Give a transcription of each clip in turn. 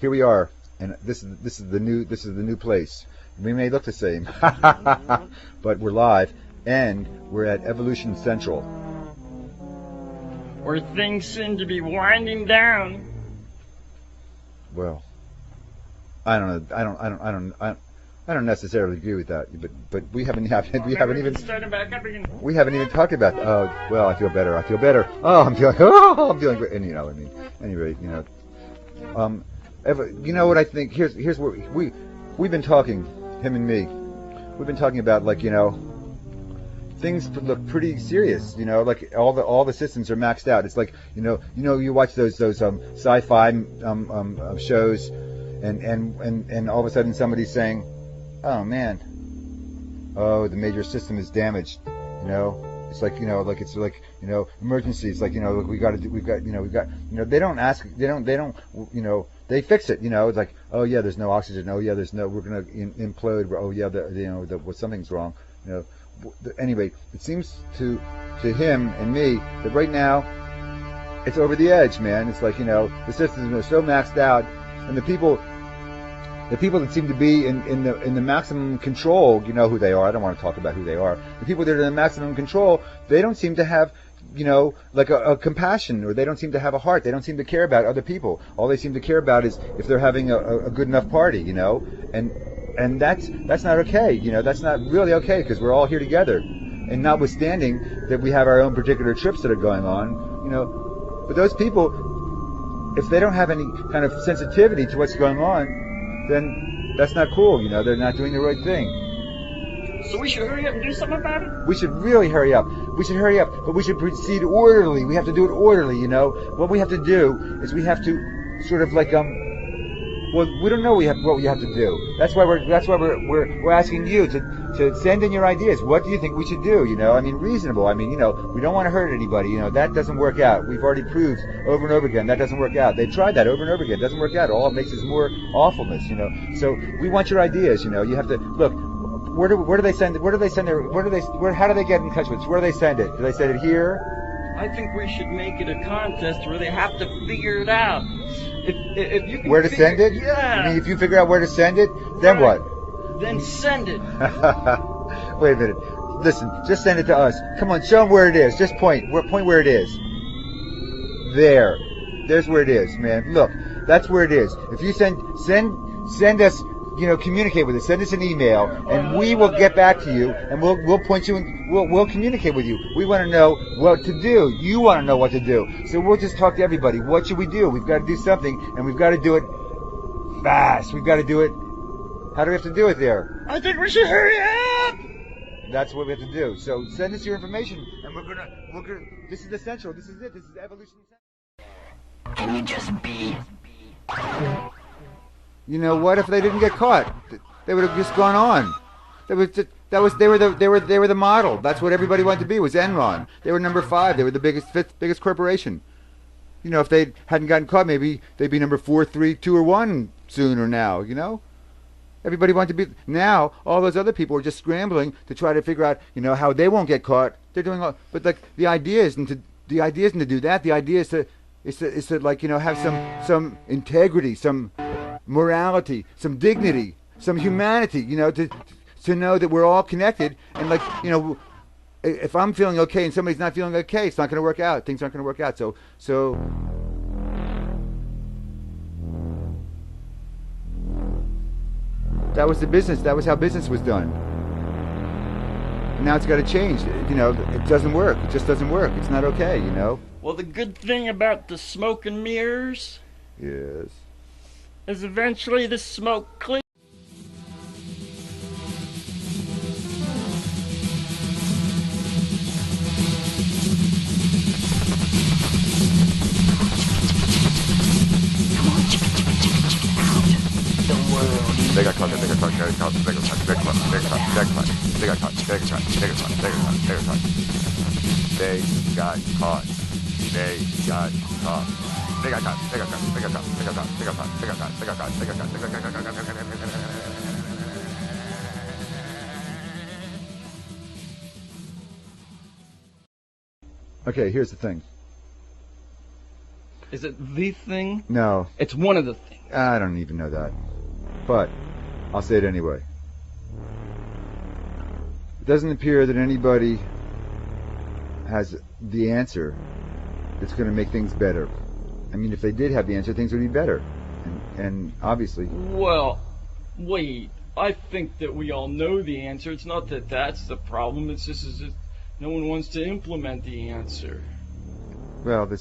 here we are, and this is the new place. We may look the same, but we're live, and we're at Evolution Central, where things seem to be winding down. Well, I don't know. I don't necessarily agree with that, but we haven't even talked about. Oh, well, I feel better. Oh, I'm feeling great. And anyway, you know what I think? Here's what we've been talking, him and me. We've been talking about, like, things look pretty serious. Like all the systems are maxed out. It's like you watch those sci-fi shows, and all of a sudden somebody's saying, "Oh man, the major system is damaged." It's like emergencies. Like They don't ask. They fix it. It's like, oh yeah, there's no oxygen. Oh yeah, we're gonna implode. Oh yeah, something's wrong. Anyway, it seems to him and me that right now it's over the edge, man. It's like the systems are so maxed out, and the people that seem to be in the maximum control, who they are. I don't want to talk about who they are. The people that are in the maximum control, they don't seem to have, like a compassion, or they don't seem to have a heart. They don't seem to care about other people. All they seem to care about is if they're having a good enough party, and that's not okay. That's not really okay, because we're all here together. And notwithstanding that we have our own particular trips that are going on, but those people, if they don't have any kind of sensitivity to what's going on, then that's not cool. They're not doing the right thing. So we should hurry up and do something about it? We should really hurry up. But we should proceed orderly. We have to do it orderly, What we have to do is we have to sort of like, well, we don't know what we have to do. That's why we're asking you to send in your ideas. What do you think we should do? Reasonable. We don't want to hurt anybody. That doesn't work out. We've already proved over and over again that doesn't work out. They've tried that over and over again. It doesn't work out. All it makes is more awfulness. So we want your ideas. You have to look. Where do they send it? How do they get in touch with us? Where do they send it? Do they send it here? I think we should make it a contest where they have to figure it out. If you can where to send it? Yeah. If you figure out where to send it, then right. What? Then send it. Wait a minute. Listen, just send it to us. Come on, show them where it is. Just point where it is. There. There's where it is, man. Look, that's where it is. If you send us, communicate with us. Send us an email, and we will get back to you, and we'll point you, and we'll communicate with you. We want to know what to do. You want to know what to do. So we'll just talk to everybody. What should we do? We've got to do something, and we've got to do it fast. We've got to do it. How do we have to do it there? I think we should hurry up. That's what we have to do. So send us your information, and we're gonna. This is the Central. This is it. This is Evolution Central. Can you just be? What if they didn't get caught? They would have just gone on. They were the model. That's what everybody wanted to be, was Enron. They were number 5. They were the biggest corporation. If they hadn't gotten caught, maybe they'd be number 4, 3, 2, or 1 sooner now. Everybody wanted to be. Now all those other people are just scrambling to try to figure out, how they won't get caught. They're doing all, but like the idea isn't to do that. The idea is to like have some integrity, some morality, some dignity, some humanity, to know that we're all connected, and like, if I'm feeling okay and somebody's not feeling okay, it's not going to work out. Things aren't going to work out. So that was the business. That was how business was done. And now it's got to change. It doesn't work. It just doesn't work. It's not okay. Well, the good thing about the smoke and mirrors, yes, is eventually the smoke clears. They got caught. Okay, here's the thing. Is it the thing? No. It's one of the things. I don't even know that. But I'll say it anyway. It doesn't appear that anybody has the answer that's going to make things better. I mean, if they did have the answer, things would be better. And obviously... Well, wait. I think that we all know the answer. It's not that that's the problem. It's just that no one wants to implement the answer. Well, I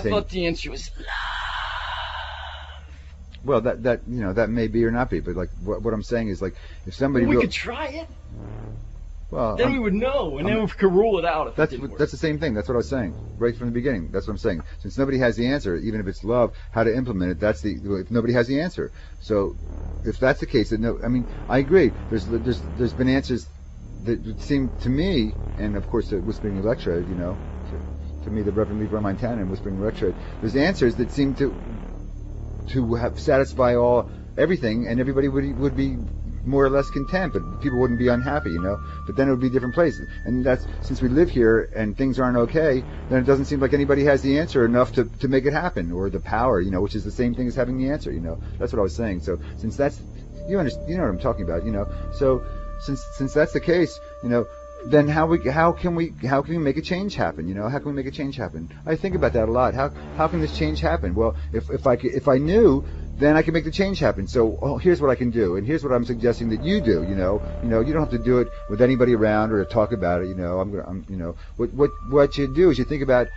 thought the answer was love. Well, that may be or not be, but like what I'm saying is like if somebody we could try it. Well, then we would know, and then we could rule it out if it didn't work. That's the same thing. That's what I was saying right from the beginning. That's what I'm saying. Since nobody has the answer, even if it's love, how to implement it, if nobody has the answer. So if that's the case, then no. I mean, I agree. There's been answers that seem to me, and of course the Whispering Electrode, to me the Reverend LeRoy Montana and Whispering Electrode, there's answers that seem to have satisfy everything, and everybody would be more or less content, but people wouldn't be unhappy, But then it would be different places. And that's, since we live here and things aren't okay, then it doesn't seem like anybody has the answer enough to make it happen, or the power, which is the same thing as having the answer, That's what I was saying. So since that's, you know what I'm talking about, So since that's the case, then how can we make a change happen? How can we make a change happen? I think about that a lot. How can this change happen? Well, if I knew, then I can make the change happen. So here's what I can do, and here's what I'm suggesting that you do. You don't have to do it with anybody around or talk about it. What you do is you think about,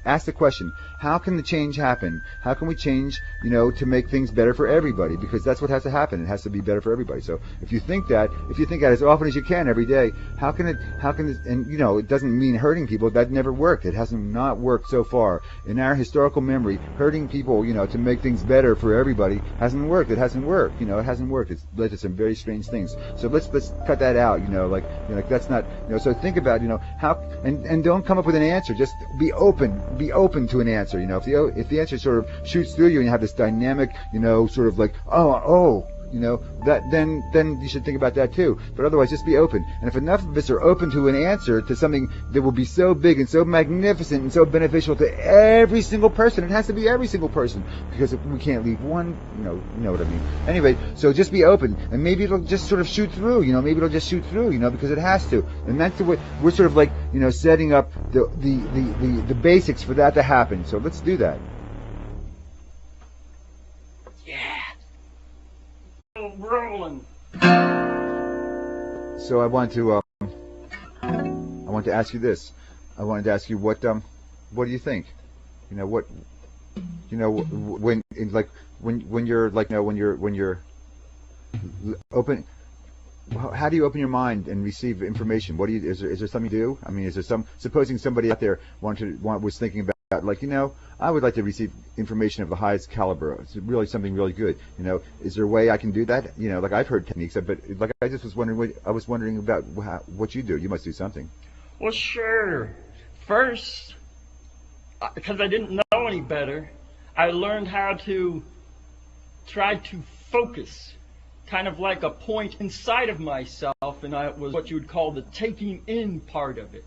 ask the question: how can the change happen? How can we change? To make things better for everybody, because that's what has to happen. It has to be better for everybody. So if you think that as often as you can every day, how can it? And it doesn't mean hurting people. That never worked. It hasn't not worked so far in our historical memory. Hurting people, to make things better for everybody hasn't worked. It hasn't worked. It hasn't worked. It's led to some very strange things. So let's cut that out. Like that's not. So think about how and don't come up with an answer. Just be open to an answer. If the answer sort of shoots through you and you have this dynamic, sort of like that then you should think about that too. But otherwise, just be open. And if enough of us are open to an answer to something that will be so big and so magnificent and so beneficial to every single person, it has to be every single person, because if we can't leave one, you know what I mean. Anyway, so just be open, and maybe it'll just sort of shoot through. Maybe it'll just shoot through. Because it has to. And that's the way we're sort of like setting up the basics for that to happen. So let's do that. Rolling. So I want to ask you this. I wanted to ask you what do you think? When you're open. How do you open your mind and receive information? Is there something you do? I mean, is there supposing somebody out there was thinking about, I would like to receive information of the highest caliber. It's really something really good. Is there a way I can do that? Like I've heard techniques, but like I just was wondering about what you do. You must do something. Well, sure. First, because I didn't know any better, I learned how to try to focus, kind of like a point inside of myself, and I was what you would call the taking in part of it.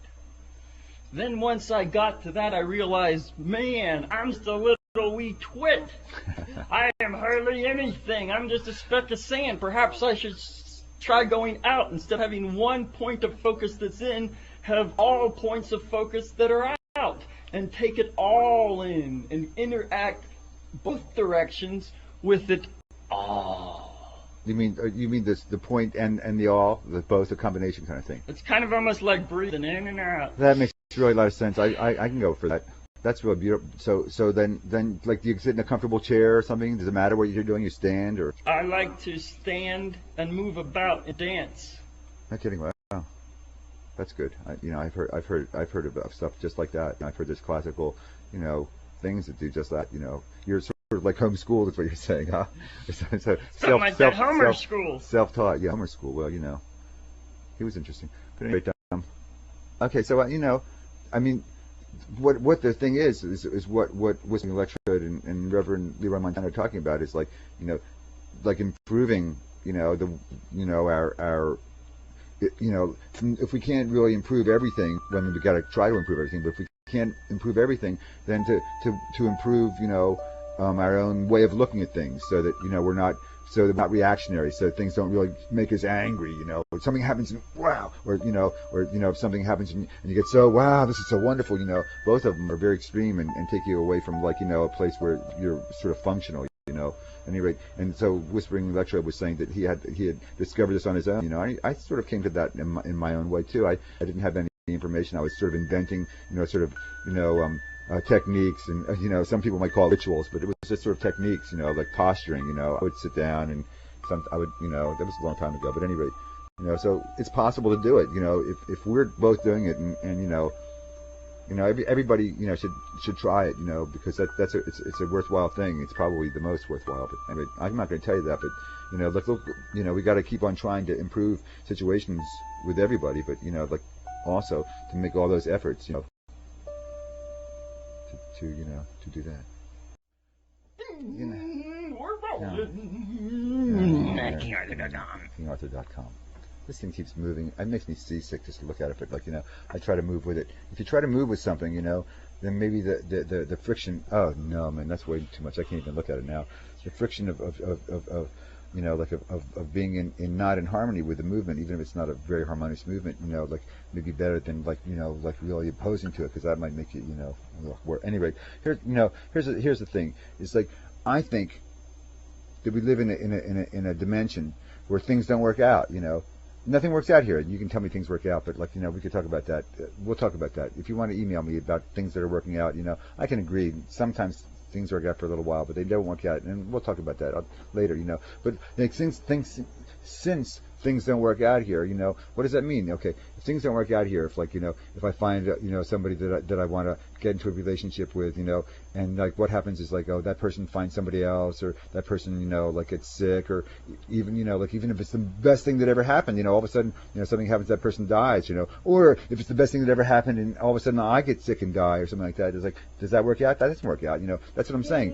Then once I got to that, I realized, man, I'm just a little wee twit. I am hardly anything. I'm just a speck of sand. Perhaps I should try going out. Instead of having one point of focus that's in, have all points of focus that are out. And take it all in and interact both directions with it all. You mean the point and the all, both, a combination kind of thing? It's kind of almost like breathing in and out. That makes really a lot of sense. I can go for that. That's really beautiful. So then like, do you sit in a comfortable chair or something? Does it matter what you're doing? You stand or? I like to stand and move about and dance. Not kidding. Wow, that's good. I've heard about stuff just like that. I've heard there's classical, things that do just that. You're sort of like homeschooled. That's what you're saying, huh? Homer school. Self-taught. Yeah, Homer school. Well, he was interesting. But anyway, okay, so I mean, what the thing is what Whispering Electrode and Reverend LeRoy Montana are talking about is like improving our if we can't really improve everything, then we got to try to improve everything. But if we can't improve everything, then to improve, our own way of looking at things, so that we're not reactionary, so things don't really make us angry. If something happens and wow, or if something happens and you get so wow, this is so wonderful. Both of them are very extreme and take you away from a place where you're sort of functional. At any rate, and so Whispering Lecturer was saying that he had discovered this on his own. I sort of came to that in my own way too. I didn't have any information. I was sort of inventing, techniques, and some people might call it rituals, but it was just sort of techniques, like posturing. I would sit down and I would, that was a long time ago. But anyway, so it's possible to do it. If we're both doing it, and everybody, should try it, because it's a worthwhile thing. It's probably the most worthwhile. But anyway, I'm not going to tell you that, but look, we got to keep on trying to improve situations with everybody, but also to make all those efforts, to do that. KingArthur.com. This thing keeps moving. It makes me seasick just to look at it, but I try to move with it. If you try to move with something, then maybe the friction. Oh no, man, that's way too much. I can't even look at it now. The friction of being not in harmony with the movement, even if it's not a very harmonious movement, maybe better than really opposing to it, because that might make it, work. Anyway, here's the thing. It's I think that we live in a dimension where things don't work out. Nothing works out here. You can tell me things work out, but we could talk about that. We'll talk about that. If you want to email me about things that are working out, I can agree. Sometimes things work out for a little while, but they don't work out, and we'll talk about that later. But since things don't work out here, what does that mean? Okay, if things don't work out here, if I find somebody that I want to get into a relationship with, and what happens is that person finds somebody else, or that person gets sick, or even even if it's the best thing that ever happened, all of a sudden something happens, that person dies, or if it's the best thing that ever happened and all of a sudden I get sick and die or something like that, it's does that work out? That doesn't work out. That's what I'm saying.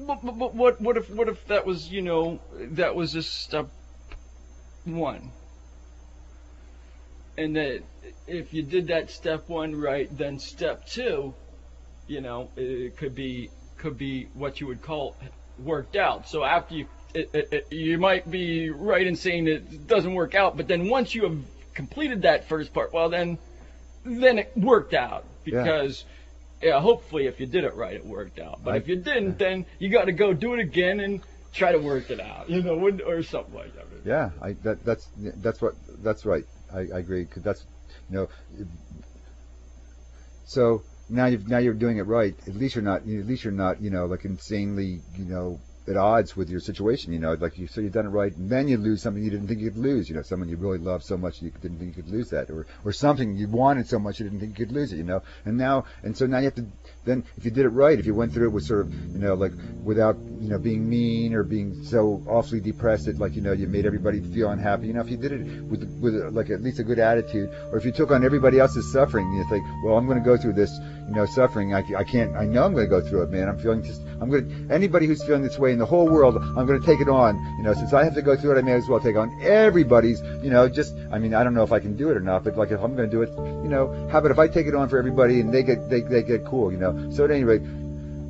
But what if that was that was just step one, and that if you did that step one right, then step two, it could be what you would call worked out. So after you might be right in saying it doesn't work out, but then once you have completed that first part, well then it worked out, because hopefully if you did it right, it worked out. But if you didn't, then you got to go do it again and try to work it out, or something like that. Yeah, that's right. I agree, because that's So now you're doing it right. At least you're not insanely at odds with your situation. You've done it right, and then you lose something you didn't think you could lose. Someone you really loved so much you didn't think you could lose that, or something you wanted so much you didn't think you could lose it. So now you have to. Then if you did it right, if you went through it with sort of without being mean or being so awfully depressed that you made everybody feel unhappy. If you did it with at least a good attitude, or if you took on everybody else's suffering, you think, well, I'm going to go through this suffering. I can't. I know I'm going to go through it, man. Anybody who's feeling this way in the whole world, I'm going to take it on. Since I have to go through it, I may as well take on everybody's. I don't know if I can do it or not, but if I'm going to do it, how about if I take it on for everybody and they get cool, So at any rate,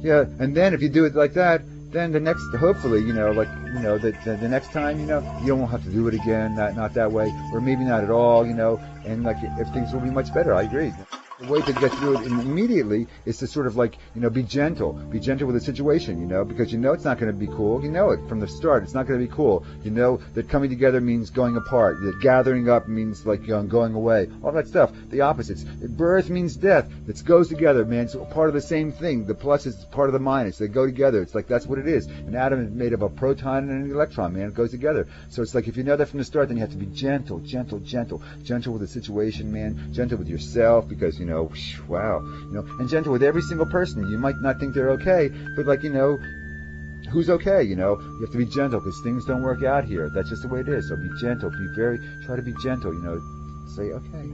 yeah. And then if you do it like that, then the next, hopefully, the next time, you won't have to do it again, not that way, or maybe not at all, and if things will be much better. I agree. The way to get through it immediately is to sort of be gentle with the situation, because it's not going to be cool. It from the start. It's not going to be cool. That coming together means going apart. That gathering up means going away. All that stuff. The opposites. Birth means death. It goes together, man. It's part of the same thing. The plus is part of the minus. They go together. It's that's what it is. An atom is made of a proton and an electron, man. It goes together. So it's if you know that from the start, then you have to be gentle with the situation, man. Gentle with yourself, because wow, and gentle with every single person. You might not think they're okay, but who's okay? You have to be gentle, because things don't work out here. That's just the way it is. So be gentle. Try to be gentle. Say, okay.